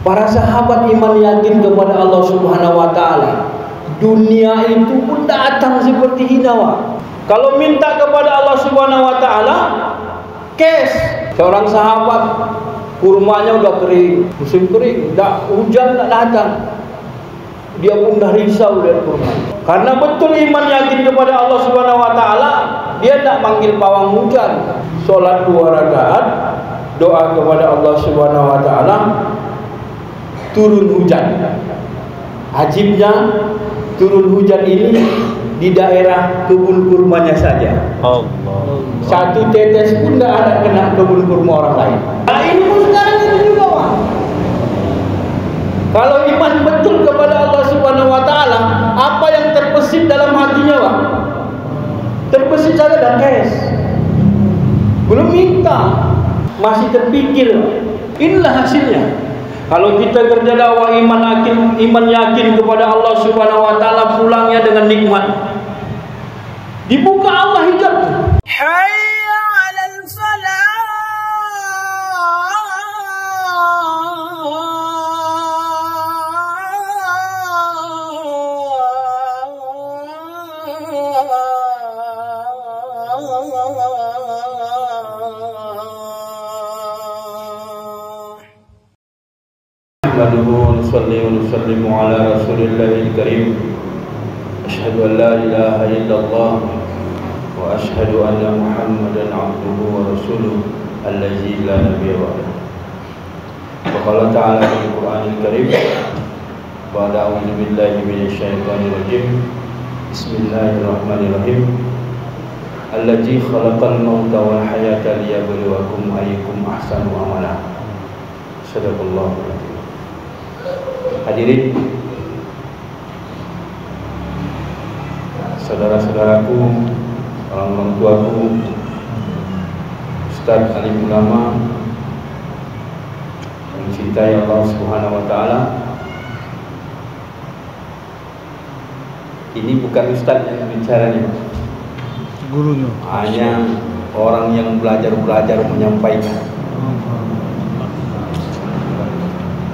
Para sahabat iman yakin kepada Allah Subhanahu wa taala. Dunia itu pun datang seperti hinawa. Kalau minta kepada Allah Subhanahu wa taala, cash. Seorang sahabat kurmanya udah kering, musim kering, hujan tak datang. Dia pun dah risau lihat kurma. Karena betul iman yakin kepada Allah Subhanahu wa taala, dia tak panggil pawang hujan. Salat 2 rakaat, doa kepada Allah Subhanahu wa taala, turun hujan. Ajibnya turun hujan ini di daerah kebun kurmanya saja. Allah. Satu tetes pun tidak ada kena kebun kurma orang lain. Nah, ini pun sekarang itu juga, Pak. Kalau iman betul kepada Allah Subhanahu wa taala, apa yang terbesit dalam hatinya, Pak? Terbesit saja dan cash. Belum minta, masih terpikir. Inilah hasilnya. Kalau kita kerja dakwah iman yakin kepada Allah Subhanahu wa taala, pulangnya dengan nikmat. Dibuka Allah hijab. Hayya 'alal falah. Nahmaduhu wa nusalli wa nusallimu ala rasulillahil karim. Asyhadu an la ilaha illallah wa asyhadu anna Muhammadan abduhu wa rasuluh allazi la nabiyya ba'dahu. Wa qala ta'ala fil Qur'anil karim, ba'da a'udzu billahi minasy syaithanir rajim. Bismillahirrahmanirrahim. Allazi khalaqal mauta wal hayata liyabluwakum ayyukum ahsanu amala. Sadaqallahu alazim. Hadirin, saudara-saudaraku, orang tuaku, Ustaz alim ulama yang mencintai Allah Subhanahu wa taala. Ini bukan Ustaz yang bicara nih, gurunya. hanya orang yang belajar menyampaikan.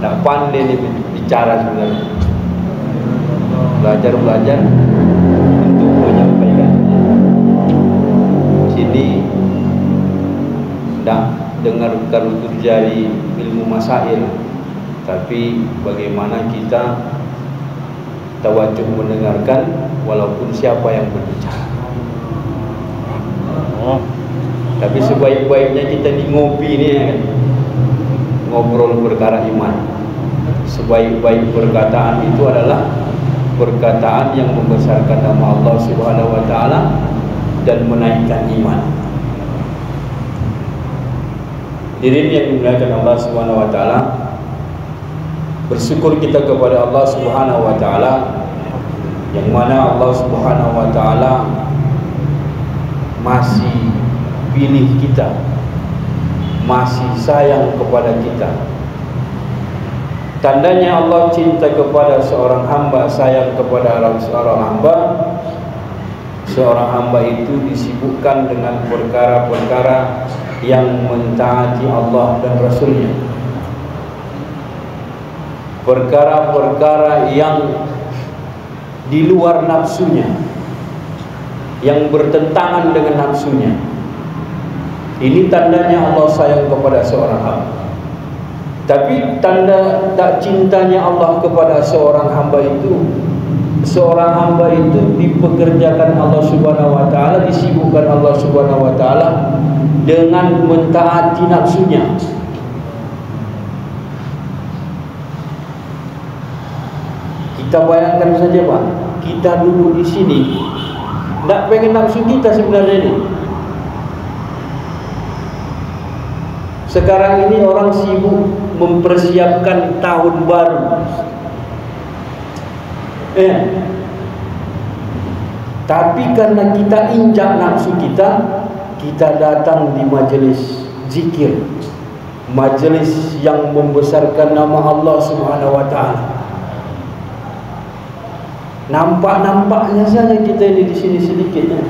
Tak pandai nih bicara sebenarnya. Belajar untuk menyampaikan. Sini tak dengar kalau terjadi ilmu masail, tapi bagaimana kita tawajuh mendengarkan walaupun siapa yang berbicara. Tapi sebaik-baiknya kita di ngopi ini kan, ngobrol perkara iman. Sebaik-baik perkataan itu adalah perkataan yang membesarkan nama Allah Subhanahu wa taala dan menaikkan iman. Hadirin yang dimuliakan Allah Subhanahu wa taala, bersyukur kita kepada Allah Subhanahu wa taala yang mana Allah Subhanahu wa taala masih pilih kita, masih sayang kepada kita. Tandanya Allah cinta kepada seorang hamba, sayang kepada seorang hamba. Seorang hamba itu disibukkan dengan perkara-perkara yang mentaati Allah dan Rasulnya. Perkara-perkara yang di luar nafsunya, yang bertentangan dengan nafsunya. Ini tandanya Allah sayang kepada seorang hamba. Tapi tanda tak cintanya Allah kepada seorang hamba itu, seorang hamba itu dipekerjakan Allah Subhanahu wa taala, disibukkan Allah Subhanahu wa taala dengan mentaati nafsunya. Kita bayangkan saja, Pak, kita duduk di sini, tak pengen nafsu kita sebenarnya ini. Sekarang ini orang sibuk mempersiapkan tahun baru. Tapi karena kita injak nafsu kita, kita datang di majelis zikir, majelis yang membesarkan nama Allah Subhanahu wa taala. Nampak-nampaknya saja kita ini di sini sedikitnya.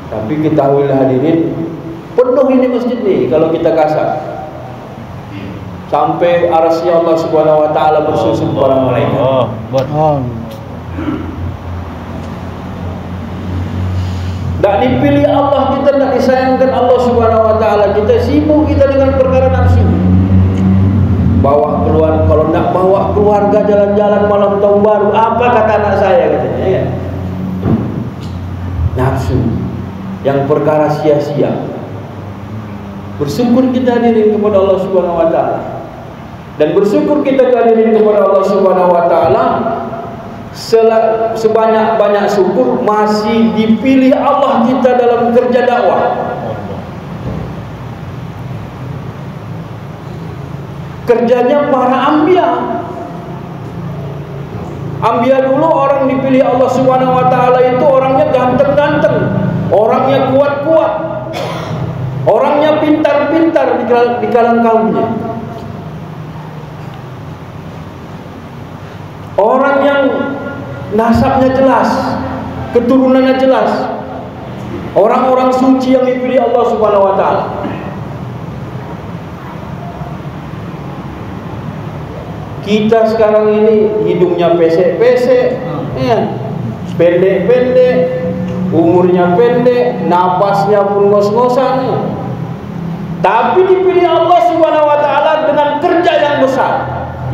Tapi ketahuilah hadirin, penuh ini masjid ni kalau kita kasar. sampai arasnya Allah Subhanahu wa taala bersusun para malaikat. Tak dipilih Allah, kita tak disayangkan Allah Subhanahu wa taala, kita sibuk kita dengan perkara nafsu. Bawa keluar, kalau nak bawa keluarga jalan-jalan malam tahun baru, apa kata anak saya katanya ya. Nafsu yang perkara sia-sia. Bersyukur kita hadirin kepada Allah Subhanahu wa taala. Dan bersyukur kita hadirin kepada Allah Subhanahu wa taala, sebanyak-banyak syukur masih dipilih Allah kita dalam kerja dakwah. Kerjanya para anbiya. Anbiya dulu orang dipilih Allah Subhanahu wa taala itu orangnya ganteng-ganteng, orangnya kuat-kuat, orangnya pintar-pintar di kalangan kaumnya. Orang yang nasabnya jelas, keturunannya jelas, orang-orang suci yang dipilih Allah Subhanahu wa taala. Kita sekarang ini hidungnya pesek-pesek, ya, pendek-pendek, umurnya pendek, napasnya pun ngos-ngosan. Tapi dipilih Allah Subhanahu wa taala dengan kerja yang besar.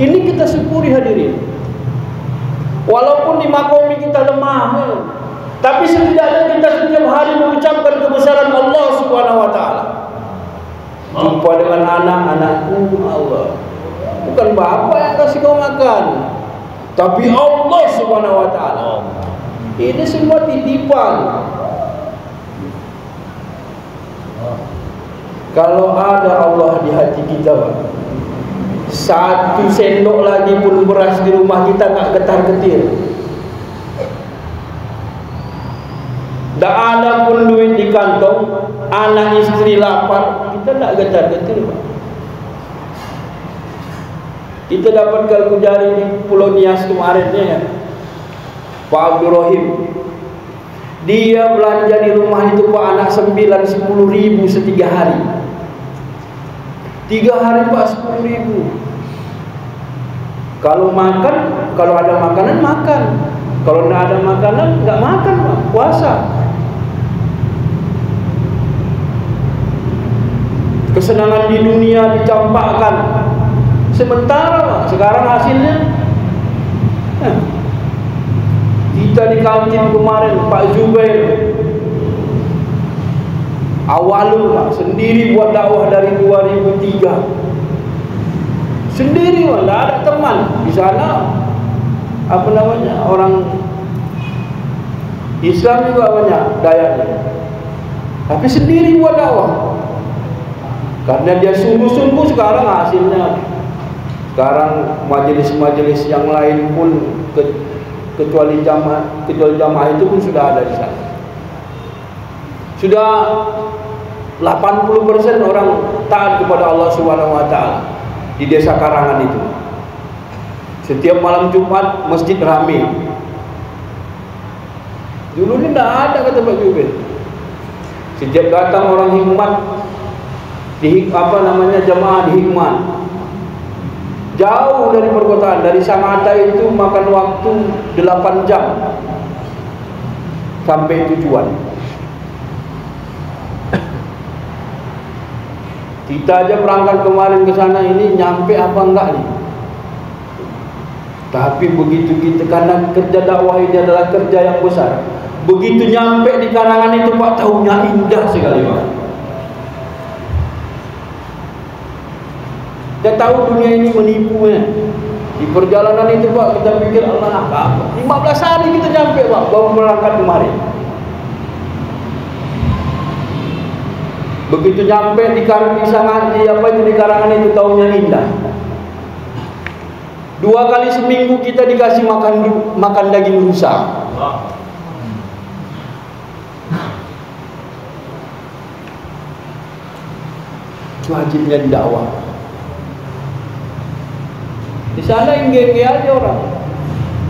Ini kita syukuri hadirin. Walaupun di makomi kita lemah, tapi setidaknya kita setiap hari mengucapkan kebesaran Allah Subhanahu wa taala. Jumpa dengan anak-anakku, Allah. Bukan bapak yang kasih kau makan, tapi Allah Subhanahu wa taala. Ini semua titipan. Kalau ada Allah di hati kita, Pak, satu sendok lagi pun beras di rumah kita tak getar-getir. Tak ada pun duit di kantong, anak istri lapar, kita tak getar-getir, Pak. Kita dapat kalku jari di Pulau Nias kemarin ya, Pak Abdul Rahim. Dia belanja di rumah itu Pak anak 9-10 ribu setiga hari. 3 hari Pak 10 ribu. Kalau makan, kalau ada makanan makan. Kalau tidak ada makanan nggak makan Pak, puasa. Kesenangan di dunia dicampakkan. Sementara Pak, sekarang hasilnya kita di kantin kemarin Pak Zubair Awalul Pak sendiri buat dakwah dari 2003 sendiri Pak, tidak ada teman di sana, apa namanya, orang Islam juga banyak dayanya, tapi sendiri buat dakwah karena dia sungguh-sungguh. Sekarang hasilnya, sekarang majelis-majelis yang lain pun kecuali jamaah itu pun sudah ada di sana. Sudah 80% orang taat kepada Allah Subhanahu wa taala di desa Karangan itu. Setiap malam Jumat masjid ramai. Dulu ini tidak ada kata Pak Jubir. Setiap datang orang hikmat di jamaah di hikmat. Jauh dari perkotaan, dari Sangatta itu makan waktu 8 jam sampai tujuan. Kita aja berangkat kemarin ke sana ini nyampe apa enggak nih? Tapi begitu kita, karena kerja dakwah ini adalah kerja yang besar. Begitu nyampe di Karangan itu Pak, tahunya indah sekali Pak. Kita tahu dunia ini menipu ya. Di perjalanan itu Pak, kita pikir Allah apa? 15 hari kita nyampe Pak, baru berangkat kemarin. Begitu nyampe di Karangan itu tahunya indah. 2 kali seminggu kita dikasih makan daging rusa. Itu wajibnya di dakwah. Di sana ingge-ingge aja orang.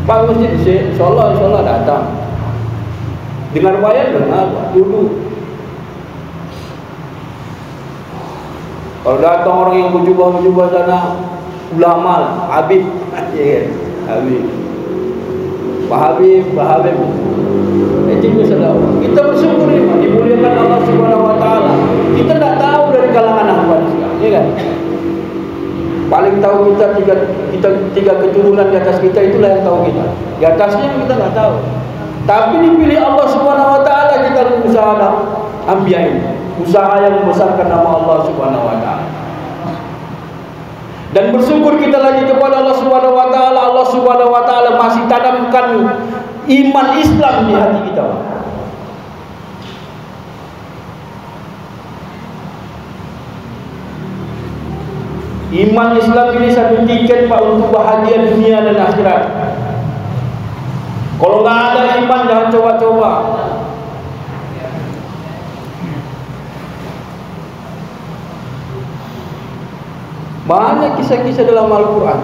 Pak masjid insya Allah datang. Dengar bayan dengar dulu. Kalau datang orang yang berjubah-jubah sana, ulama, Habib, Habib, Pak Habib, Pak Habib. Itu saudara. Kita bersyukur dimuliakan Allah Subhanahu Wa Taala. Kita tidak tahu dari kalangan apa sekarang, ya kan? Paling tahu kita tiga keturunan di atas kita, itulah yang tahu kita. Di atasnya kita tidak tahu. Tapi dipilih Allah Subhanahu Wa Taala, kita berusaha ambil ini, usaha yang membesarkan nama Allah Subhanahu Wa Taala. Dan bersyukur kita lagi kepada Allah Subhanahu Wa Taala. Allah Subhanahu Wa Taala masih tanamkan iman Islam di hati kita. Iman Islam ini satu tiket Pak untuk bahagia dunia dan akhirat. Kalau nggak ada iman, jangan coba-coba. Banyak kisah-kisah dalam Al-Quran.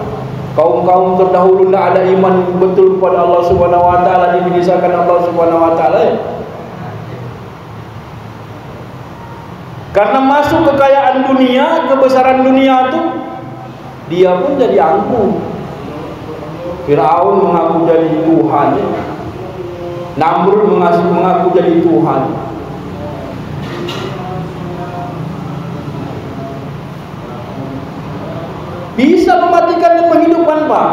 Kaum-kaum terdahulu tidak ada iman betul kepada Allah Subhanahu Wa Taala, dibinasakan Allah Subhanahu Wa Taala. Karena masuk kekayaan dunia, kebesaran dunia itu, dia pun jadi angkuh. Firaun mengaku jadi Tuhan, Namrud mengaku jadi Tuhan. Bisa mematikan dan menghidupkan, Pak.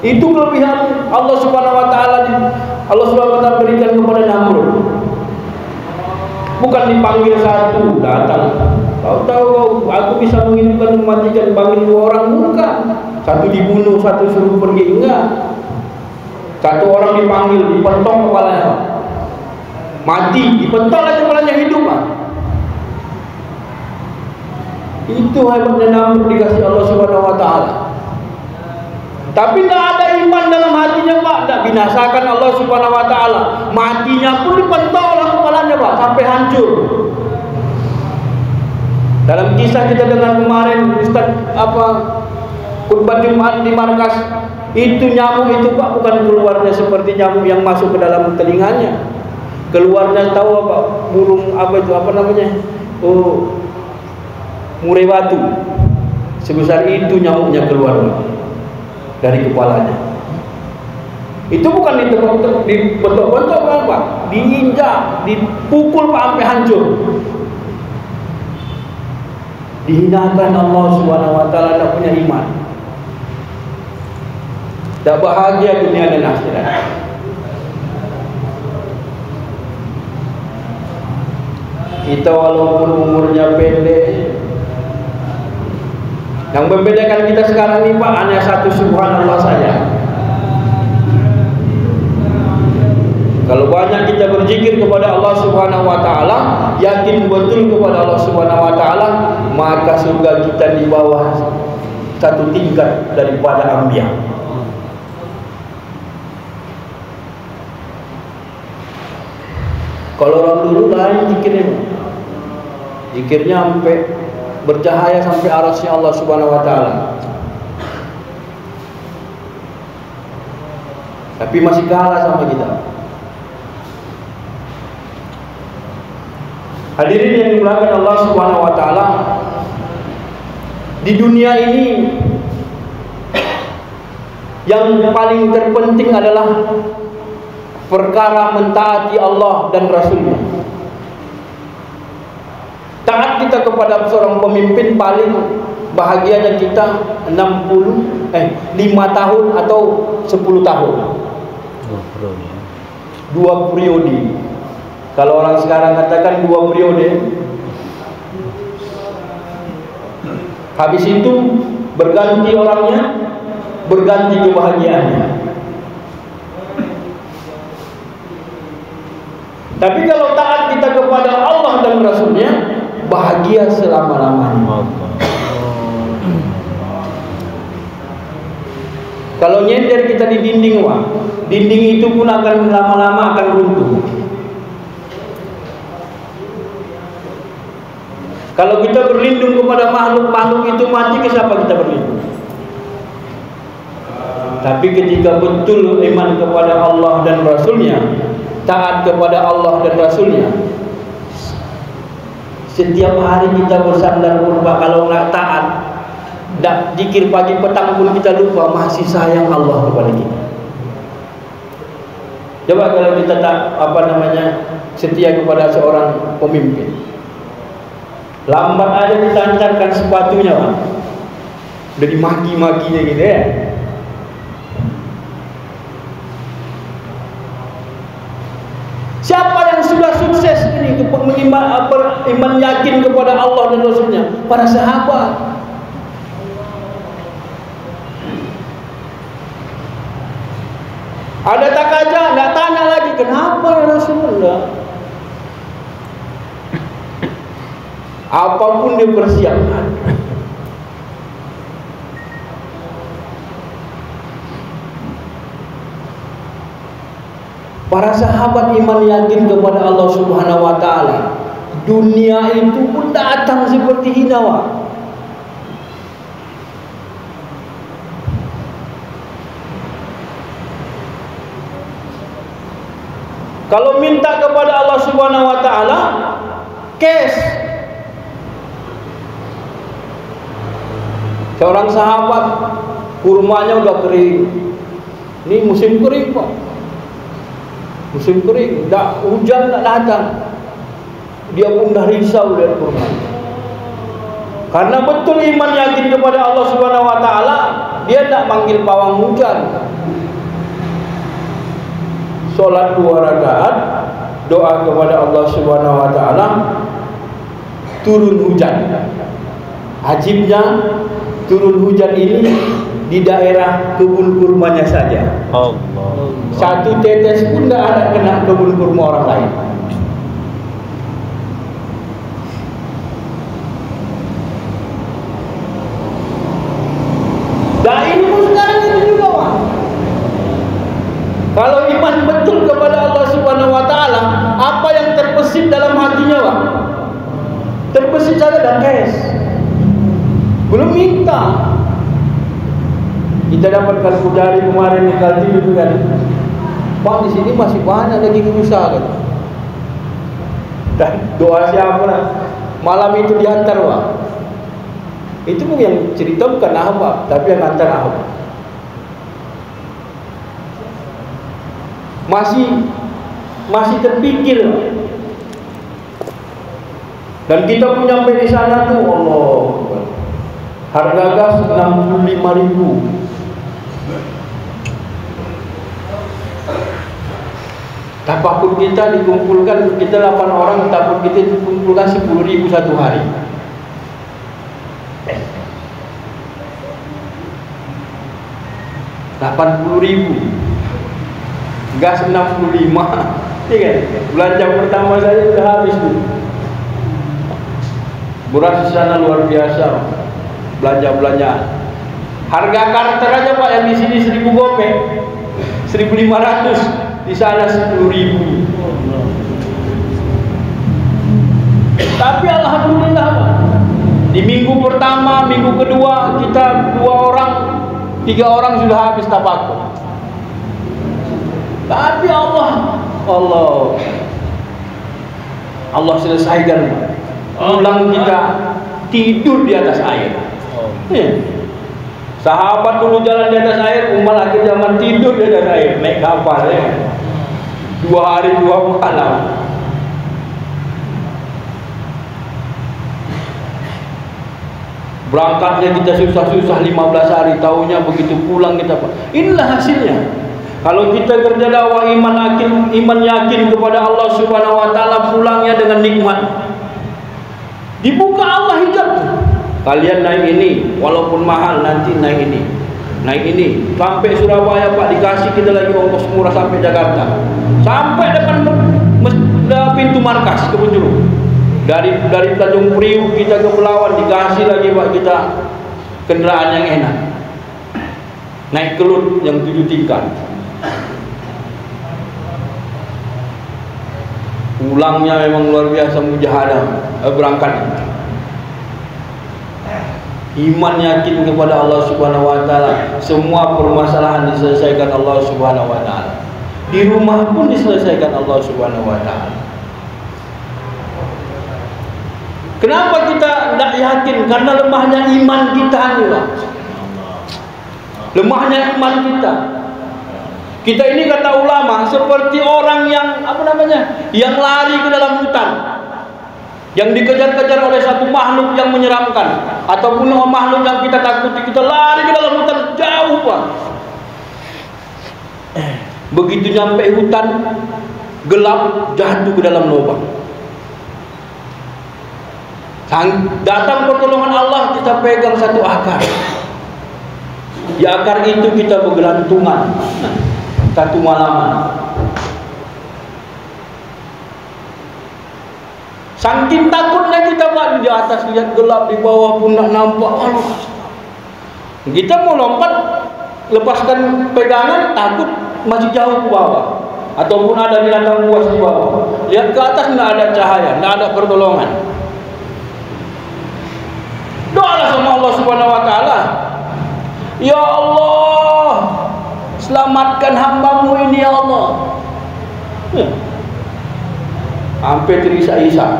Itu kelebihan Allah Subhanahu Wa Taala. Allah Subhanahu Wa Taala berikan kepada Namrud. Bukan dipanggil satu datang. Tahu-tahu aku bisa menghidupkan dan mematikan, panggil dua orang, bukan. Satu dibunuh, satu suruh pergi, enggak. Satu orang dipanggil, dipentong kepalanya, mati, dipentong lagi kepalanya, hidup, Pak. Itu hebatnya Namrud dikasih Allah Subhanahu Wa Taala. Tapi tidak ada iman dalam hatinya, Pak. Tidak binasakan Allah Subhanahu Wa Taala. Matinya pun dipentol kepalanya, Pak, sampai hancur. Dalam kisah kita dengar kemarin Ustaz khutbah Jumat di markas, itu nyamuk itu, Pak, bukan keluarnya seperti nyamuk yang masuk ke dalam telinganya. Keluarnya tahu apa? Burung apa itu, apa namanya? Murai batu. Sebesar itu nyamuknya keluar dari kepalanya. Itu bukan dibentuk-bentuk, Pak, diinjak, dipukul, Pak, sampai hancur. Dihinakan Allah Subhanahu Wa Taala, tidak punya iman, tidak bahagia dunia dan akhirat. Kita walaupun umurnya pendek, yang membedakan kita sekarang ini, Pak, hanya satu, subhanallah saja. Kalau banyak kita berzikir kepada Allah Subhanahu Wa Taala, yakin betul kepada Allah Subhanahu Wa Taala, maka surga kita di bawah satu tingkat daripada anbiya. Kalau orang dulu lain zikirnya, zikirnya sampai bercahaya sampai arasnya Allah Subhanahu Wa Taala. Tapi masih kalah sama kita. Hadirin yang dimuliakan Allah Subhanahu Wa Taala, di dunia ini yang paling terpenting adalah perkara mentaati Allah dan Rasulnya. Taat kita kepada seorang pemimpin, paling bahagianya kita 5 tahun atau 10 tahun. 2 periode. Kalau orang sekarang katakan 2 periode. Habis itu berganti orangnya, berganti kebahagiaannya. Tapi kalau taat kita kepada Allah dan Rasulnya, bahagia selama-lamanya. Kalau nyender kita di dinding, Wak, dinding itu pun akan lama-lama akan runtuh. Kalau kita berlindung kepada makhluk-makhluk itu mati, ke siapa kita berlindung? Tapi ketika betul iman kepada Allah dan Rasulnya, taat kepada Allah dan Rasulnya, Setiap hari kita bersandar kurba, kalau nak taat, dak zikir pagi petang pun kita lupa, masih sayang Allah kepada kita. Coba kalau kita tak setia kepada seorang pemimpin, lambat aja kita hantarkan sepatunya, Pak. Udah dimaki-makinya gitu ya. Siapa yang sudah sukses ini iman yakin kepada Allah dan Rasulnya? Para sahabat. Ada tak aja, nggak tanya lagi kenapa ya Rasulullah. Apapun dipersiapkan. Para sahabat iman yakin kepada Allah Subhanahu wa taala. Dunia itu pun datang seperti hinawa. Kalau minta kepada Allah Subhanahu wa taala, cash. Seorang sahabat kurmanya udah kering. Ini musim kering, Pak. Musim kering, hujan tak datang. Dia pun dah risau lihat kurma. Karena betul iman yakin kepada Allah Subhanahu wa taala, dia tak panggil pawang hujan. Salat 2 rakaat, doa kepada Allah Subhanahu wa taala, turun hujan. Ajibnya turun hujan ini di daerah kebun kurmanya saja. Allah. Satu tetes pun tidak ada kena kebun kurma orang lain. Dan ini pun sekarang itu juga, Pak. Kalau iman betul kepada Allah Subhanahu wa taala, apa yang terbesit dalam hatinya, Pak? Terbesit saja dan cash. Belum minta. Kita dapatkan kudari kemarin di Kalti itu kan, Pak, di sini masih banyak lagi usaha kan. Dan doa siapa lah? Malam itu diantar, Pak. Itu pun yang cerita bukan Ahmad, tapi yang antar Ahmad. Masih terpikir, Pak. Dan kita pun sampai di sana tuh, Allah, harga gas 65.000. Tapakut kita dikumpulkan, kita 8 orang, tapakut kita dikumpulkan 10.000 satu hari. $80.000, gas 65, ya kan? Belanja pertama saja sudah habis tuh. Beras di sana luar biasa, belanja. Harga karter aja, Pak, yang di sini 1.000 gopek, 1.500. Di sana 10.000. Tapi alhamdulillah, Pak. Di minggu pertama, minggu kedua kita 2 orang, 3 orang sudah habis tabaku. Tapi Allah selesaikan. Pulang kita tidur di atas air. Sahabat dulu jalan di atas air, umat akhir zaman tidur di atas air, naik kapal ya. 2 hari 2 malam. Berangkatnya kita susah-susah 15 hari, tahunya begitu pulang kita, Pak. Inilah hasilnya. Kalau kita kerja dakwah iman yakin kepada Allah Subhanahu wa taala, pulangnya dengan nikmat. Dibuka Allah hijab. Kalian naik ini, walaupun mahal, nanti naik ini sampai Surabaya, Pak, dikasih kita lagi ongkos murah sampai Jakarta, sampai depan pintu markas Kebun Jeruk. Dari Tanjung Priuk kita ke Pelawan dikasih lagi, Pak, kita kendaraan yang enak, naik kelut yang 7 tingkat. Pulangnya memang luar biasa mujahadah berangkat. Iman yakin kepada Allah Subhanahu wa taala, semua permasalahan diselesaikan Allah Subhanahu wa taala. Di rumah pun diselesaikan Allah Subhanahu wa taala. Kenapa kita tidak yakin? Karena lemahnya iman kita nih, Pak. Lemahnya iman kita. Kita ini kata ulama seperti orang yang yang lari ke dalam hutan, yang dikejar-kejar oleh satu makhluk yang menyeramkan, ataupun makhluk yang kita takuti. Kita lari ke dalam hutan jauh, Pak. Begitu nyampe hutan gelap, jatuh ke dalam lubang. Datang pertolongan Allah, kita pegang satu akar. Di akar itu kita bergelantungan satu malaman. Saking takutnya kita, Pak, di atas lihat gelap, di bawah pun tak nampak. Kita mau lompat, lepaskan pegangan, takut masih jauh ke bawah, ataupun ada binatang buas di bawah. Lihat ke atas, tidak ada cahaya, tidak ada pertolongan. Doalah sama Allah Subhanahu wa taala. Ya Allah, selamatkan hamba-Mu ini ya Allah. Sampai terisak-isak.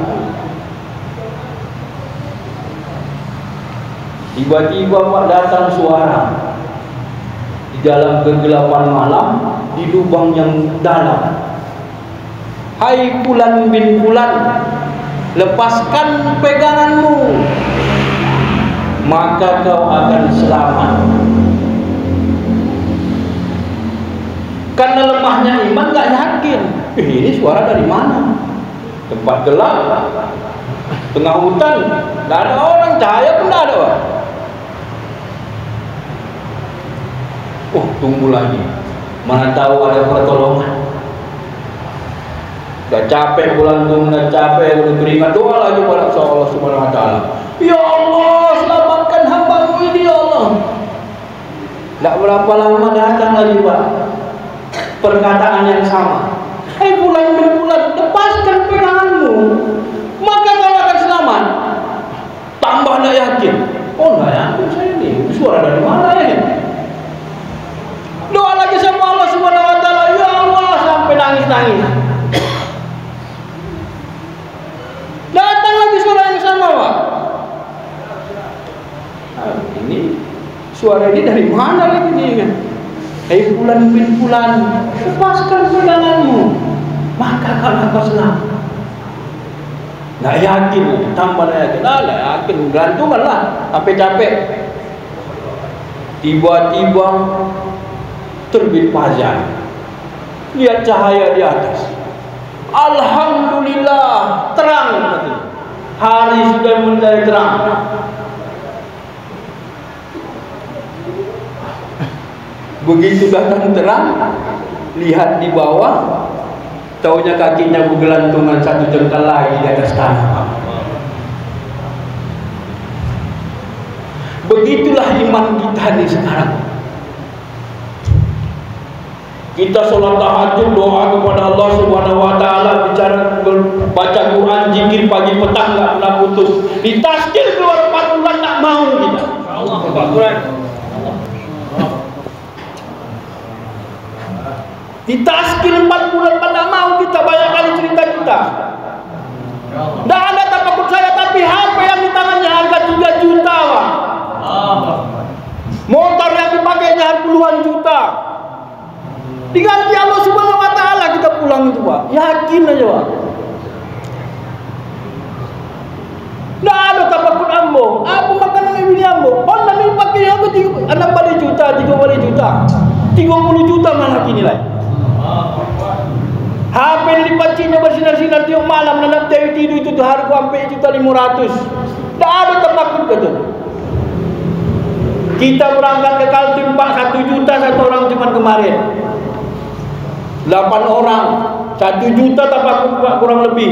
Tiba-tiba, Pak, datang suara di dalam kegelapan malam, di lubang yang dalam. Hai Fulan bin Fulan, lepaskan peganganmu, maka kau akan selamat. Karena lemahnya iman, gak yakin. Ini suara dari mana? Tempat gelap, tengah hutan, gak ada orang, cahaya pun gak ada, Pak. Tunggu lagi, mana tahu ada pertolongan. Udah capek bulan, udah capek, udah berikan doa lagi pada Allah Subhanahu wa taala. Ya Allah, selamatkan hamba-Mu ini ya Allah. Tidak berapa lama datang lagi, Pak, perkataan yang sama. Hai Fulan bin Fulan, lepaskan peganganmu, maka kau akan selamat. Tambah tidak yakin. Tidak yakin saya ini. Suara dari mana ya? Doa lagi sama Allah Subhanahu wa taala. Ya Allah, sampai nangis-nangis. Datang lagi suara yang sama, Pak. Ini suara ini dari mana lagi nih kan? Hai Fulan bin Fulan, lepaskan peganganmu, maka kau selamat. Nggak yakin, tambah nggak yakin, nggak yakin, gantungan lah, sampai capek. Tiba-tiba terbit fajar, lihat cahaya di atas. Alhamdulillah, terang. Hari sudah mulai terang. Begitu datang terang, lihat di bawah, taunya kakinya bergelantungan satu jengkal lagi di atas tanah. Begitulah iman kita nih sekarang. Kita sholat tahajud, doa kepada Allah Subhanahu wa taala, bicara, baca Quran, zikir pagi petang enggak pernah putus. Ditaskil keluar 4 bulan tak mau kita. Allah Akbar. Ditaskil 4 bulan tak mau kita, banyak kali cerita kita. Tidak ada takut saya, tapi HP yang di tangannya harga 3 juta, Pak. Motor yang dipakainya puluhan juta. Diganti Allah Subhanahu wa taala kita pulang itu, Pak. Yakin aja, Pak. Tidak ada takut ambo. Apa makanan ini ambo? Honda ini pakai apa? 6 juta, 3 juta. 30 juta malah kini lah. HP ini dipancinya bersinar-sinar tiap malam, nanti tidur itu harga sampai 1.500. Tidak ada takut gitu. Kita berangkat ke Kaltim, Pak, 1 juta satu orang cuma kemarin. 8 orang 1 juta takut, Pak, kurang lebih.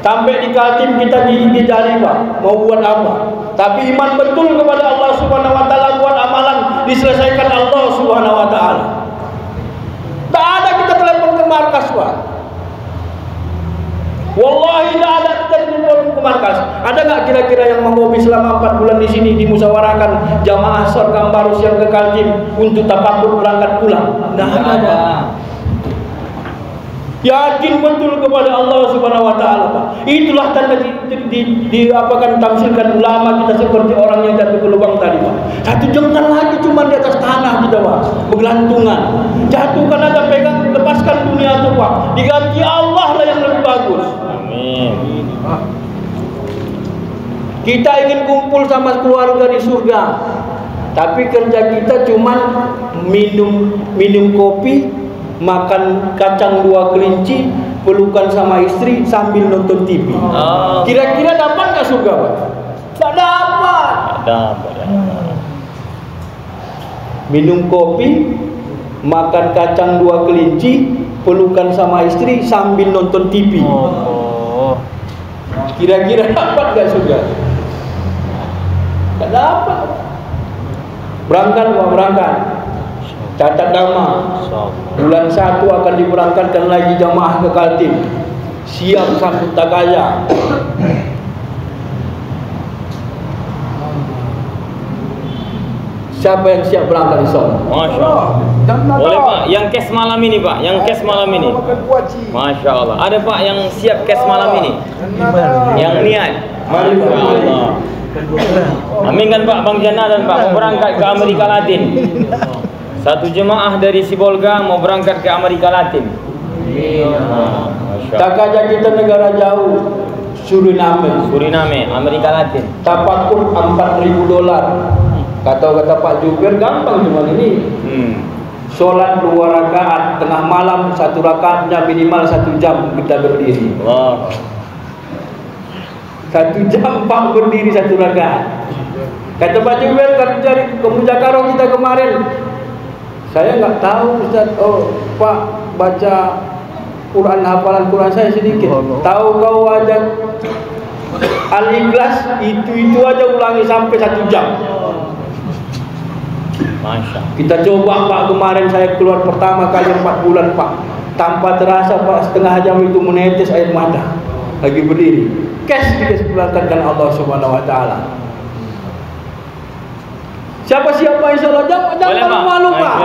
Sampai di Kaltim kita gigi jari, Pak, mau buat apa? Tapi iman betul kepada Allah Subhanahu wa taala, buat amalan diselesaikan Allah Subhanahu wa taala. Tak ada kita telepon ke markas, Pak. Wallahi tidak ada kita telepon ke markas. Ada nggak kira-kira yang menghobi selama 4 bulan di sini dimusyawarahkan jamaah Sorkam Barus yang ke Kaltim untuk tapakur berangkat pulang? Tidak ada, Pak. Yakin betul kepada Allah Subhanahu wa taala, Pak. Itulah tanda diapakan tamsilkan ulama kita seperti orang yang jatuh ke lubang tadi, Pak. Satu jengkal lagi cuma di atas tanah kita, Pak. Bergelantungan. Jatuhkan aja, pegang, lepaskan dunia itu, Pak. Diganti Allah lah yang lebih bagus. Amin. Kita ingin kumpul sama keluarga di surga. Tapi kerja kita cuma minum kopi, makan kacang 2 kelinci, pelukan sama istri sambil nonton TV. Kira-kira dapat nggak surga, Pak? Tak dapat. Minum kopi, makan kacang 2 kelinci, pelukan sama istri sambil nonton TV. Kira-kira dapat nggak surga? Tak dapat. Berangkat, Pak, berangkat. Catat nama. Bulan 1 akan diberangkatkan lagi jamaah ke Kaltim. Siap sambut takaya. Siapa yang siap berangkat insya-Allah? Masya Allah. Boleh Pak, yang cash malam ini Pak, yang cash malam ini. Masya Allah. Ada Pak yang siap cash malam ini? Yang niat. Masya Allah. Amin kan Pak, Bang Jana dan Pak mau berangkat ke Amerika Latin. Satu jemaah dari Sibolga mau berangkat ke Amerika Latin. Takaya kita negara jauh, Suriname, Amerika Latin. Tapakur $4.000. Kata Pak Jubir gampang cuma ini. Sholat 2 rakaat, tengah malam 1 rakaatnya minimal 1 jam kita berdiri. Wow. 1 jam Pak berdiri 1 rakaat. Kata Pak Jubir, kamu Jakarta kita kemarin. Saya nggak tahu Ustaz. Oh Pak, baca Quran, hafalan Quran saya sedikit. Tahu kau aja Al-Ikhlas itu aja ulangi sampai 1 jam. Masya. Kita coba Pak, kemarin saya keluar pertama kali 4 bulan Pak. Tanpa terasa Pak, setengah jam itu menetes air mata. Lagi berdiri. Cash dikasihkan Allah Subhanahu wa taala. Siapa-siapa insyaallah jangan malu-malu Pak.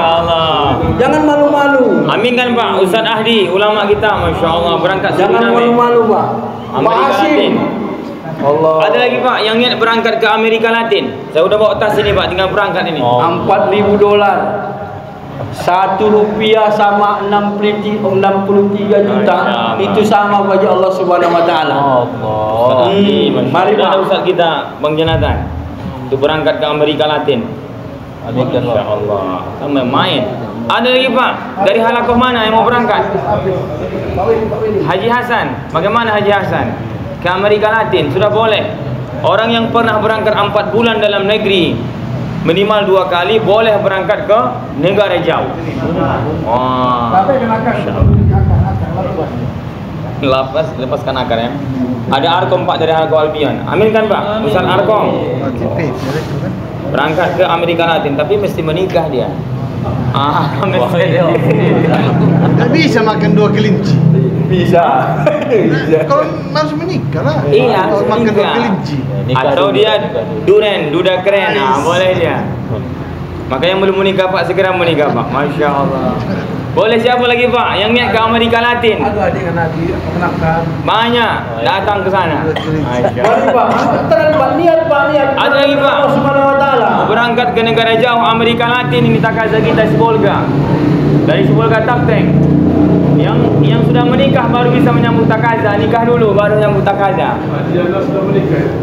Jangan malu-malu. Amin kan Pak, Ustaz Ahdi, ulama kita, Masya Allah berangkat. Jangan malu-malu Pak. Pak Hasim. Allah. Ada lagi Pak yang niat berangkat ke Amerika Latin. Saya udah bawa tas ini Pak, tinggal berangkat ini. $4.000. 1 rupiah sama 63 juta. Itu sama bagi Allah Subhanahu wa taala. Allah. Mari Pak Ustaz kita, Bang Jonathan, untuk berangkat ke Amerika Latin. Masya Allah. Sampai main. Ada lagi Pak, dari halakoh mana yang mau berangkat? Haji Hasan. Bagaimana Haji Hasan? Ke Amerika Latin sudah boleh. Orang yang pernah berangkat 4 bulan dalam negeri minimal 2 kali boleh berangkat ke negara jauh. Lepaskan akarnya. Ada Arkom Pak dari Arkom Albion. Amin kan Pak? Ustaz Arkom berangkat ke Amerika Latin, tapi mesti menikah dia. Tidak bisa makan 2 kelinci. Bisa. Kalau harus menikah lah. Iya, harus makan 2 kelinci. Atau dia duda keren. Boleh dia. Maka yang belum menikah Pak segera menikah Pak. Masya Allah. Boleh siapa lagi Pak yang niat ke Amerika Latin? Ada adik kenakan. Banyak datang ke sana. Masya Mari Pak, terang Pak, niat. Ada lagi Pak. Allah Subhanahu wa taala. Berangkat ke negara jauh Amerika Latin, ini takaza kita Sibolga. Dari Sibolga Tapteng. Yang sudah menikah baru bisa menyambut takaza, nikah dulu baru menyambut takaza.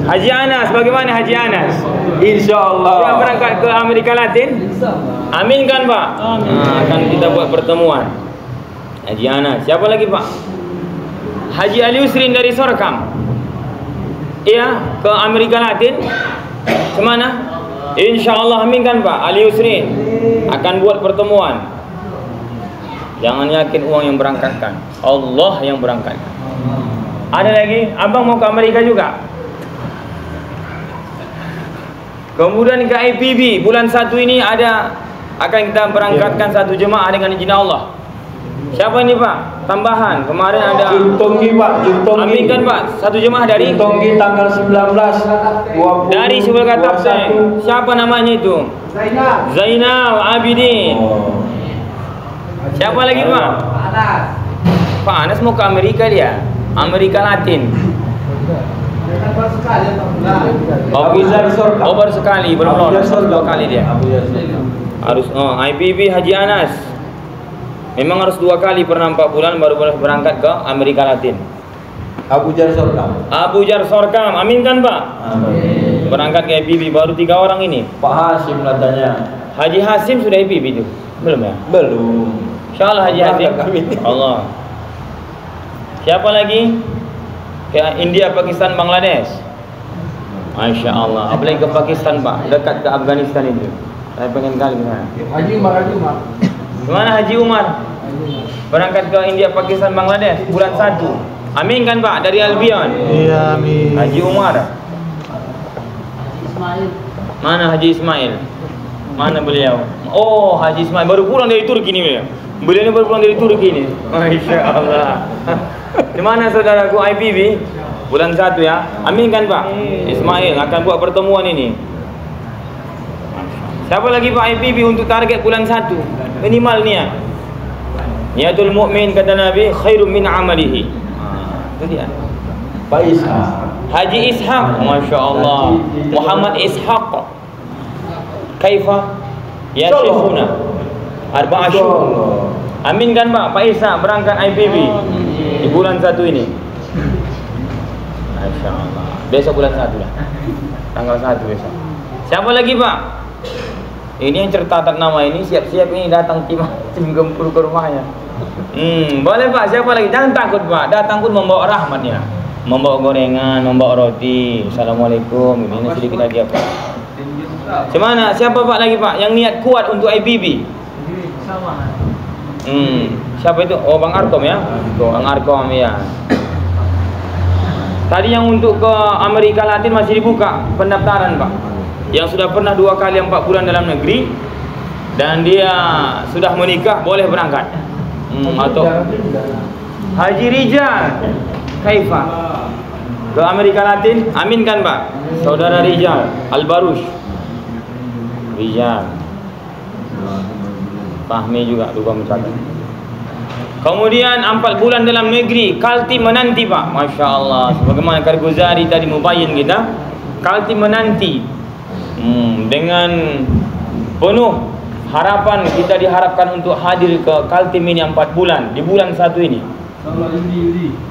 Haji Anas, bagaimana Haji Anas? Insyaallah. Sudah berangkat ke Amerika Latin? Amin kan Pak? Akan kita buat pertemuan. Haji Anas. Siapa lagi Pak? Haji Ali Usrin dari Sorkam. Iya, ke Amerika Latin. Kemana? Insyaallah amin kan Pak? Ali Usrin akan buat pertemuan. Jangan yakin uang yang berangkatkan, Allah yang berangkatkan. Ada lagi, abang mau ke Amerika juga. Kemudian ke IPB bulan 1 ini akan kita berangkatkan 1 jemaah dengan izin Allah. Siapa ini Pak? Tambahan kemarin ada Juntonggi Pak, Juntonggi. Amin kan Pak? 1 jemaah dari Juntonggi tanggal 19, 20, dari Sibolga Tapteng. Siapa namanya itu? Zainal Abidin. Siapa lagi Pak? Pak Anas mau ke Amerika dia. Amerika Latin. Abu Jar Sorkam. Oh baru sekali, belum lolos. 2 kali dia. Harus IPB Haji Anas. Memang harus 2 kali pernah 4 bulan baru boleh berangkat ke Amerika Latin. Abu Jar Sorkam. Abu Jar Sorkam, amin kan Pak? Amin. Berangkat ke IPB baru 3 orang ini. Pak Hasim katanya. Haji Hasim sudah IPB itu? Belum ya? Belum. Insyaallah Haji Hasim. Allah. Siapa lagi? Ke India, Pakistan, Bangladesh. Masya Allah. Apalagi ke Pakistan Pak, dekat ke Afghanistan itu. Saya pengen kali ke sana. Haji Umar. Gimana Haji Umar? Berangkat ke India, Pakistan, Bangladesh bulan 1. Amin kan Pak dari Albion? Iya, amin. Haji Umar. Mana Haji Ismail? Mana beliau? Oh, Haji Ismail baru pulang dari Turki nih beliau. Beliau ini baru pulang dari Turki nih. Masya Allah. Di mana saudaraku IPB? Bulan 1 ya. Amin kan Pak? Ismail akan buat pertemuan ini. Siapa lagi Pak IPB untuk target bulan 1? Minimal niat. Niatul mukmin kata Nabi khairum min amalihi. Itu dia. Pak Ishaq. Haji Ishaq, Masya Allah. Muhammad Ishaq. Kaifa ya Syekhuna Arba'a syuhur. Amin kan Pak? Pak Ishaq berangkat IPB di bulan 1 ini. Masya Allah. Besok bulan 1 lah. Tanggal 1 besok. Siapa lagi Pak? Ini yang tercatat nama ini siap-siap ini datang tim gempur ke rumahnya. Boleh Pak, siapa lagi? Jangan takut Pak, datang pun membawa rahmatnya. Membawa gorengan, membawa roti. Assalamualaikum. Ini sedikit lagi Pak. Gimana? Siapa Pak lagi Pak yang niat kuat untuk IPB? Siapa itu? Oh Bang Arkom ya? Bang Arkom ya. Tadi yang untuk ke Amerika Latin masih dibuka pendaftaran Pak. Yang sudah pernah 2 kali 4 bulan dalam negeri dan dia sudah menikah boleh berangkat. Atau Haji Rijal Kaifa ke Amerika Latin, amin kan Pak? Saudara Rijal Al-Barush Rijal Fahmi juga lupa mencatat. Kemudian 4 bulan dalam negeri Kaltim menanti Pak. Masya Allah. Sebagaimana Karguzari tadi mubayyin kita, Kaltim menanti dengan penuh harapan. Kita diharapkan untuk hadir ke Kaltim ini 4 bulan di bulan 1 ini.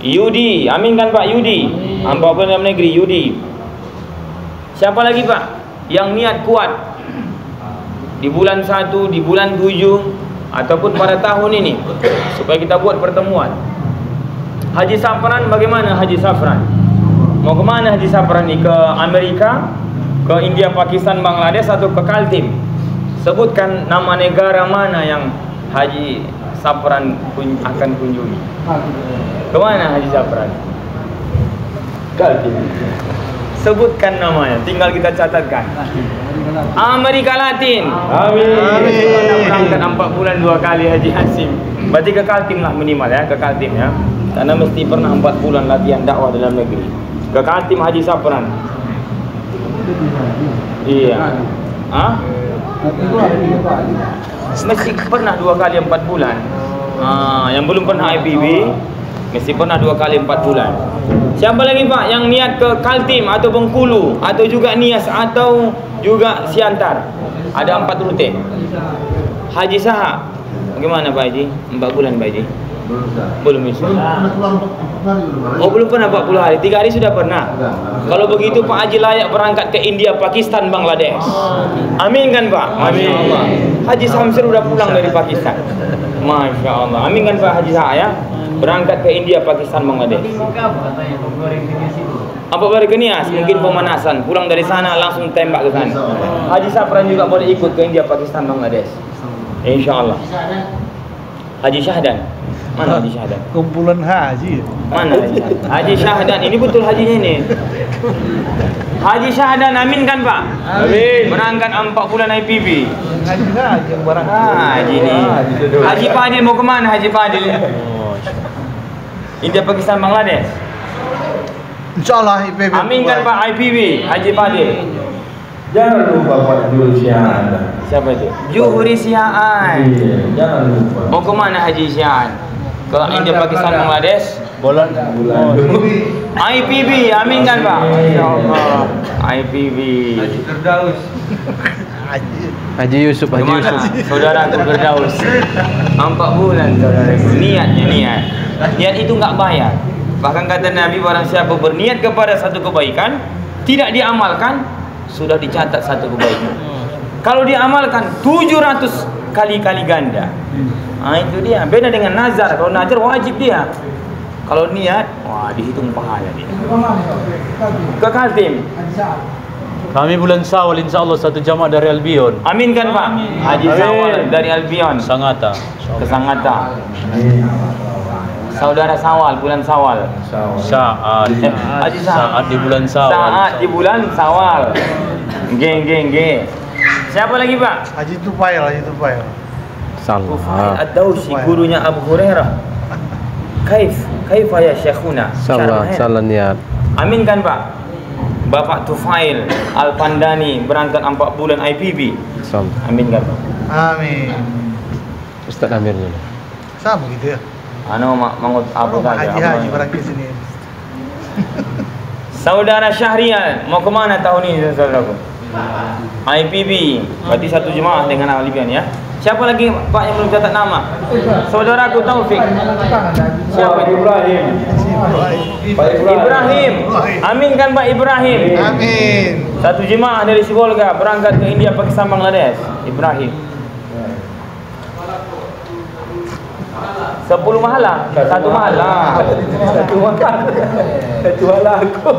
Yudi, amin kan Pak? Yudi 4 bulan dalam negeri Yudi. Siapa lagi Pak yang niat kuat di bulan 1, di bulan 7 ataupun pada tahun ini supaya kita buat pertemuan? Haji Safran, bagaimana Haji Safran? Mau kemana Haji Safran ini? Ke Amerika, ke India, Pakistan, Bangladesh atau ke Kaltim? Sebutkan nama negara mana yang Haji Safran akan kunjungi. Kemana Haji Safran? Kaltim. Sebutkan namanya, tinggal kita catatkan. Amerika Latin. Amin. Berangkat 4 bulan 2 kali Haji Hasim. Berarti ke Kaltim lah minimal ya, ke Kaltim ya. Karena mesti pernah 4 bulan latihan dakwah dalam negeri. Ke Kaltim Haji Safran. Iya. Mesti pernah 2 kali 4 bulan. Yang belum pernah IPB mesti pernah 2 kali 4 bulan. Siapa lagi Pak yang niat ke Kaltim atau Bengkulu atau juga Nias atau juga Siantar? Ada 4 rute. Haji Saha, bagaimana Pak Haji? 4 bulan Pak Haji? Belum bisa. Oh belum pernah 40 hari, 3 hari sudah pernah. Kalau begitu Pak Haji layak berangkat ke India, Pakistan, Bangladesh. Amin kan Pak? Masya Allah. Haji Samsir sudah pulang dari Pakistan. Masya Allah. Amin kan Pak Haji Saha ya? Berangkat ke India, Pakistan, Bangladesh. Apa baru ke Nias? Mungkin pemanasan. Pulang dari sana langsung tembak ke sana. Haji Safran juga boleh ikut ke India, Pakistan, Bangladesh. Insya Allah. Haji Syahdan. Mana Haji Syahdan? Kumpulan haji. Mana Haji Syahdan? Haji Syahdan. Ini betul hajinya ini. Haji Syahdan, amin kan Pak? Amin. Berangkat 4 bulan IPB. Haji yang barang. Haji ini. Haji Fadil mau kemana Haji Fadil? India, Pakistan, Bangladesh. Insyaallah IPB. Amin kan Pak IPB Haji Fadil. Jangan lupa Pak Juhuri Sihaan. Siapa itu? Juhuri Sihaan. Iya, jangan lupa. Mau kemana Haji Sihaan? Kalau India, Pakistan, Bangladesh, bulan IPB, amin kan Pak? Insyaallah. IPB. Haji Yusuf, Haji Kemana? Yusuf. Saudara aku Firdaus 4 bulan saudaraku. Niatnya niat itu enggak bayar. Bahkan kata Nabi, barang siapa berniat kepada satu kebaikan tidak diamalkan, sudah dicatat satu kebaikan. Kalau diamalkan 700 kali ganda. Itu dia. Beda dengan nazar. Kalau nazar wajib dia. Kalau niat, wah dihitung pahala dia. Ke Kaltim. Kami bulan Syawal insyaallah satu jamaah dari Albion. Amin kan Pak? Haji Syawal dari Albion Sangatta. ke Sangatta. Saudara Syawal, bulan Syawal. Saat Haji saat di bulan Syawal. Saat di bulan Syawal. Geng. Siapa lagi Pak? Haji Tufail. Tufail Ad-Dawsi, gurunya Abu Hurairah. Kaifa ya Syekhuna? Salah niat. Amin kan Pak? Bapak Tufail Al-Pandani berangkat 4 bulan IPB. Amin kan Pak? Amin. Ustaz Amir dulu. Sama gitu ya. Mangut apa saja. Haji barang di sini. Saudara Syahrial mau kemana tahun ini saudaraku? IPB, berarti satu jemaah dengan Albion ya. Siapa lagi Pak yang belum catat nama? Saudaraku Taufik. Siapa? Ibrahim. Ibrahim. Amin kan Pak Ibrahim? Amin. Satu jemaah dari Sibolga berangkat ke India, Pakistan, Bangladesh. Ibrahim. 10 mahala, satu mahala. Satu aku.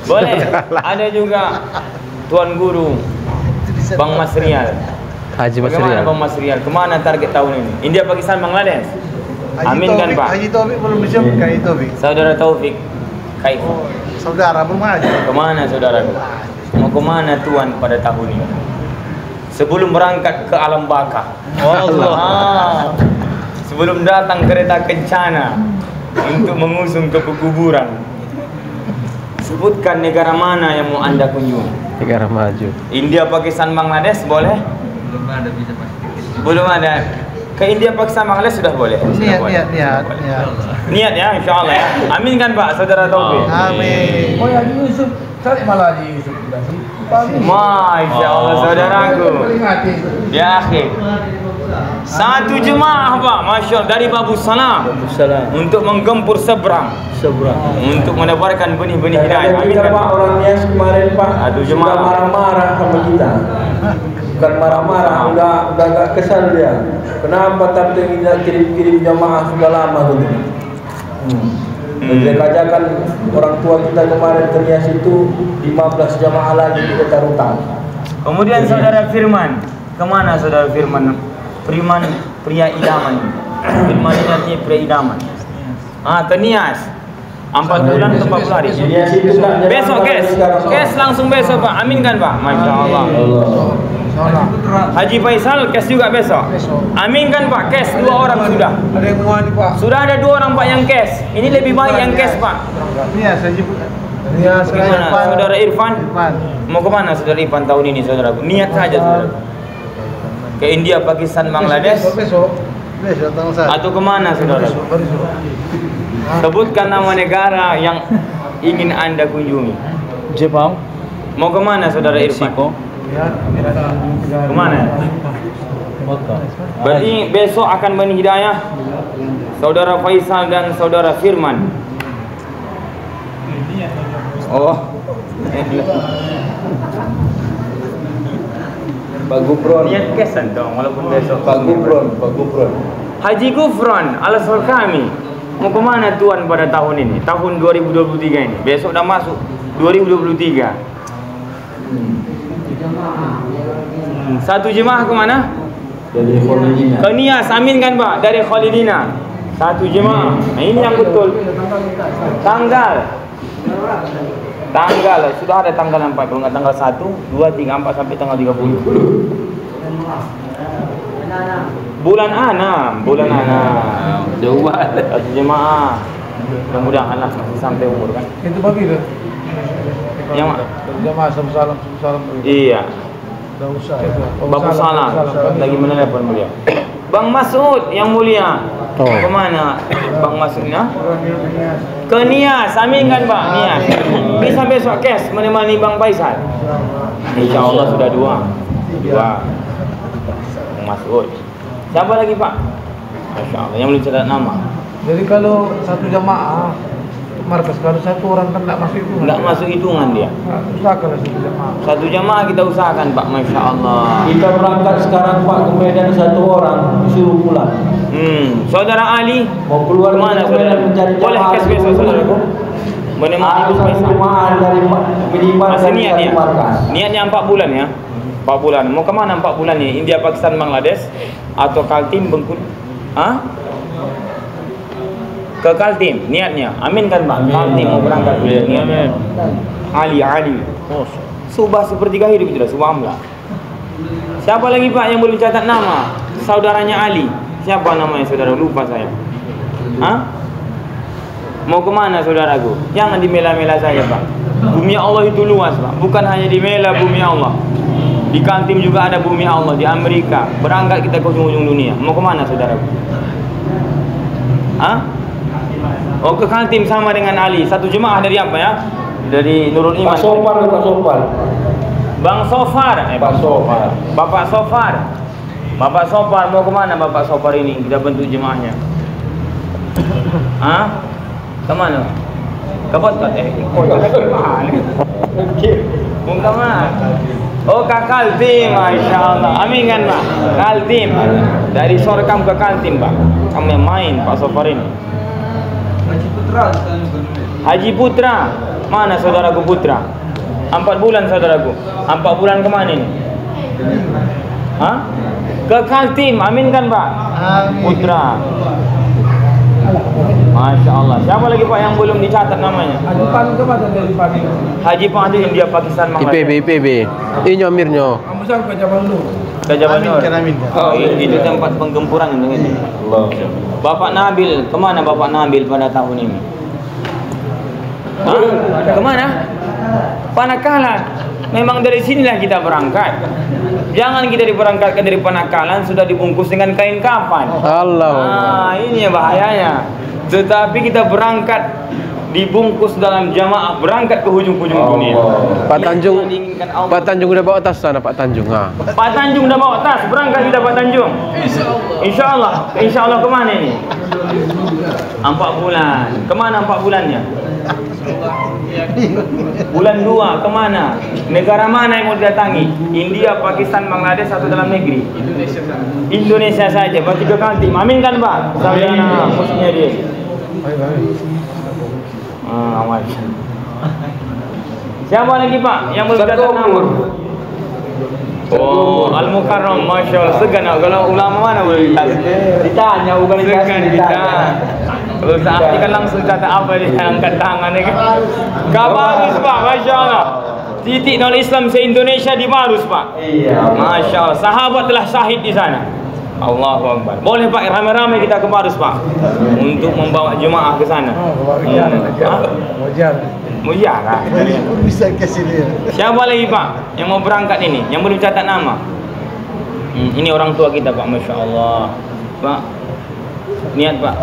Boleh. Ada juga Tuan Guru Bang Masrial. Haji Bagaimana Masrial. Bang Masrial? Kemana target tahun ini? India, Pakistan, Bangladesh. Amin kan Pak? Haji Taufik belum disiapkan Haji Taufik. Saudara Taufik, kaif. Saudara belum haji. Kemana saudara? Mau kemana Tuan pada tahun ini? Sebelum berangkat ke alam baka. Allah. Sebelum datang kereta kencana untuk mengusung ke pekuburan. Sebutkan negara mana yang mau Anda kunjungi? Negara maju. India, Pakistan, Bangladesh boleh? Belum ada. Ke India, Pakistan, Bangladesh sudah boleh. Niat. Niat ya, insyaallah ya. Amin kan Pak, saudara Taufik? Amin. Oh ya Yusuf, cari malah Haji Yusuf tadi. Masya Allah saudaraku. Ya akhir. Satu jemaah Pak, Masya Allah, dari Babu Salam untuk menggempur seberang untuk menebarkan benih-benih hidayah. Amin kan Pak? Orangnya kemarin Pak Satu jemaah marah-marah sama kita. Bukan marah-marah, udah agak kesal dia. Kenapa tapi tidak kirim jamaah sudah lama gitu. Ajak-ajakan orang tua kita kemarin ke Nias itu 15 jamaah lagi kita tarutan. Kemudian saudara Firman, kemana saudara Firman? Pria idaman. Firman ini artinya pria idaman. Ke Nias. 4 bulan ke 40 hari. Besok kes langsung besok Pak. Amin kan Pak? Masya Allah. Haji Faisal kes juga besok. Amin kan Pak? Kes 2 orang sudah. Ada yang mau nih Pak. Sudah ada 2 orang Pak yang kes. Ini lebih baik yang kes Pak. Nias Haji. Gimana saudara Irfan? Mau kemana saudara Irfan tahun ini saudaraku? Niat saja saudaraku. Ke India, Pakistan, Bangladesh. Besok tanggal 1. Atau kemana saudara? Sebutkan nama negara yang ingin Anda kunjungi. Jepang. Mau kemana saudara Irfan? Kemana? Berarti besok akan benih hidayah saudara Faisal dan saudara Firman. Oh. Pak Gufron. Niat kesan dong walaupun besok. Pak Gufron. Haji Gufron Al-Aswar kami. Mau kemana Tuan pada tahun ini? Tahun 2023 ini. Besok dah masuk 2023. Satu jemaah kemana? Dari Kholidina. Ke Nias, amin kan Pak? Dari Kholidina. Satu jemaah. Nah ini yang betul. Tanggal sudah ada tanggal 4, kalau nggak tanggal 1, 2, 3, 4 sampai tanggal 30. Bulan 6. Jauh banget. Satu jemaah. Mudah-mudahan lah masih sampai umur kan. Itu pagi tuh. Yang Jamaah salam. iya. Enggak usah. Bapak salam lagi menelepon beliau. Bang Mas'ud yang mulia. Oh. Kemana Bang Mas'udnya? Ke Nias. Amin kan Pak? Nias. Bisa besok kes menemani Bang Faisal. InsyaAllah sudah dua. Bang Mas'ud. Siapa lagi Pak? Masya Allah. Yang belum catat nama. Jadi kalau satu jamaah markas, kalau satu orang kan tidak masuk hitungan. Tidak masuk hitungan dia. Usahakanlah satu jamaah. Satu jamaah kita usahakan Pak. Masya Allah. Kita berangkat sekarang Pak ke Medan 1 orang, disuruh pulang. Saudara Ali Mau keluar kemana ke saudara? Medan mencari Boleh jamaah. kes besok saudaraku. Menemani Harus Bang satu Faisal. jemaah dari minimal Masih dari niatnya? markas. Niatnya 4 bulan ya? 4 bulan. Mau kemana 4 bulan ni? India, Pakistan, Bangladesh? Atau Kaltim, Bengkulu? Hah? Ke Kaltim niatnya. Amin kan Pak? Kaltim mau berangkat. Niatnya. Ali. Subah sepertiga hidup sudah. Subhanallah. Siapa lagi Pak yang belum catat nama? Saudaranya Ali. Siapa namanya saudara? Lupa saya. Hah? Mau kemana saudaraku? Jangan dimela-mela saya Pak. Bumi Allah itu luas Pak. Bukan hanya dimela bumi Allah. Di Kaltim juga ada bumi Allah. Di Amerika. Berangkat kita ke ujung-ujung dunia. Mau kemana saudaraku? Hah? Oh, ke Kaltim sama dengan Ali. Satu jemaah dari apa ya? Dari Nurul Iman. Pak Sopar. Bang Sofar. Pak Sopar. Bapak Sofar. Bapak Sopar mau kemana Bapak Sopar ini? Kita bentuk jemaahnya. Hah? Kemana? Ke Botot? Mau kemana? Oh, ke Kaltim. Masya Allah. Amin kan Pak? Kaltim. Dari Sorkam ke Kaltim Pak. Kamu yang main Pak Sofar ini. Haji Putra. Mana saudaraku Putra? 4 bulan saudaraku. 4 bulan kemana ini? Hah? Ke Kaltim. Amin kan Pak? Amin. Putra. Masya Allah. Siapa lagi Pak yang belum dicatat namanya? Haji Pan ke mana dari Pan? Haji Padu India, Pakistan, Bangladesh. IPB. Ini amirnya. Kamu sampai Jabal Nur. Ke Jabal Nur. Amin. Oh, itu tempat penggempuran ini. Allah. Bapak Nabil, kemana Bapak Nabil pada tahun ini? Hah? Kemana? Panakalan. Memang dari sinilah kita berangkat. Jangan kita diberangkatkan dari Panakalan sudah dibungkus dengan kain kafan. Allah. Ini bahayanya. Tetapi kita berangkat dibungkus dalam jamaah, berangkat ke hujung-hujung dunia. Pak Tanjung. Yang diinginkan Allah. Pak Tanjung udah bawa tas sana Pak Tanjung. Pak Tanjung dah bawa tas, berangkat kita Pak Tanjung. Insya Allah kemana ini? 4 bulan. Kemana 4 bulannya? Bulan 2 kemana? Negara mana yang mau didatangi? India, Pakistan, Bangladesh atau dalam negeri? Indonesia saja. Berarti ke Kaltim. Amin kan Pak? Saudara musuhnya dia. Siapa lagi Pak yang belum catat nama? Oh, Al-Mukarram, Masya Allah. Segan kalau ulama mana boleh ditanya, bukan ditanya. Kalau searti kan langsung catat apa dia angkat tangan ni kan. Bagus Pak, Masya Allah. Titik nol Islam se-Indonesia di Barus Pak. Iya. Masya Allah. Sahabat telah syahid di sana. Allahu Akbar. Boleh Pak, ramai-ramai kita ke Barus Pak untuk membawa jemaah ke sana. Mujarah. Bisa ke sini. Siapa lagi Pak yang mau berangkat ini? Yang belum catat nama? Ini orang tua kita Pak, Masya Allah. Pak, niat Pak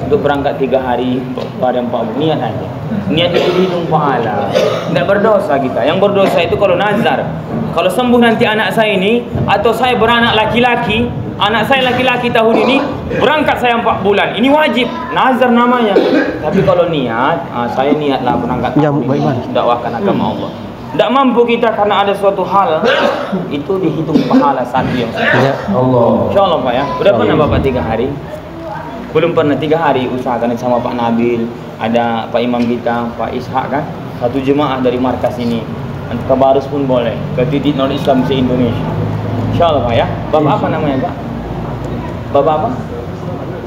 untuk berangkat 3 hari pada 4 niat aja. Niat itu dihitung pahala. Tidak berdosa kita. Yang berdosa itu kalau nazar. Kalau sembuh nanti anak saya ini, atau saya beranak laki-laki, anak saya laki-laki tahun ini, berangkat saya 4 bulan. Ini wajib, nazar namanya. Tapi kalau niat, saya niatlah berangkat tahun ini, dakwahkan agama Allah. Tidak mampu kita karena ada suatu hal, itu dihitung pahala satu yang Ya Allah. Insya Allah Pak ya. Udah pernah Bapak 3 hari? Belum pernah 3 hari usahakan sama Pak Nabil. Ada Pak Imam kita, Pak Ishak kan. Satu jemaah dari markas ini. Ke Barus pun boleh. Ke titik non Islam se-Indonesia. Insya Allah Pak ya. Bapak apa namanya Pak? Bapak apa?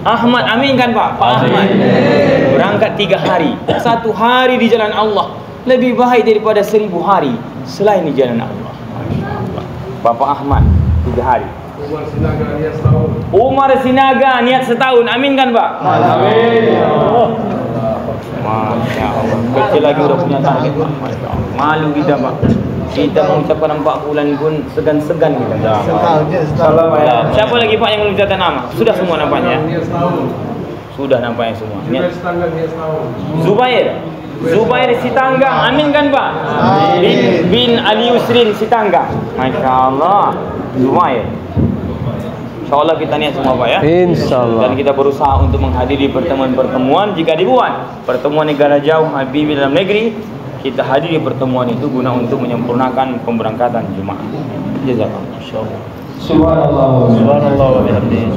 Ahmad. Amin kan Pak? Pak Ahmad. Berangkat 3 hari. 1 hari di jalan Allah lebih baik daripada 1000 hari selain di jalan Allah. Bapak Ahmad 3 hari. Umar Sinaga niat setahun. Amin kan Pak? Amin. Masya Allah. Kecil lagi udah punya target Pak. Masya Allah. Malu kita Pak. Kita mengucapkan 4 bulan pun segan-segan kita. Setahun je, setahun. Siapa lagi Pak yang belum catat nama? Sudah semua nampaknya. Sudah nampaknya semua. Zubair Sitanggang. Amin kan Pak? Bin Ali Yusrin Sitanggang. Masya Allah. Zubair. InsyaAllah kita niat semua Pak ya. InsyaAllah. Dan kita berusaha untuk menghadiri pertemuan-pertemuan. Jika dibuat pertemuan negara jauh, Habibie dalam negeri, kita hadiri pertemuan itu guna untuk menyempurnakan pemberangkatan jemaah. Jazakallah. Subhanallah wa bihamdihi.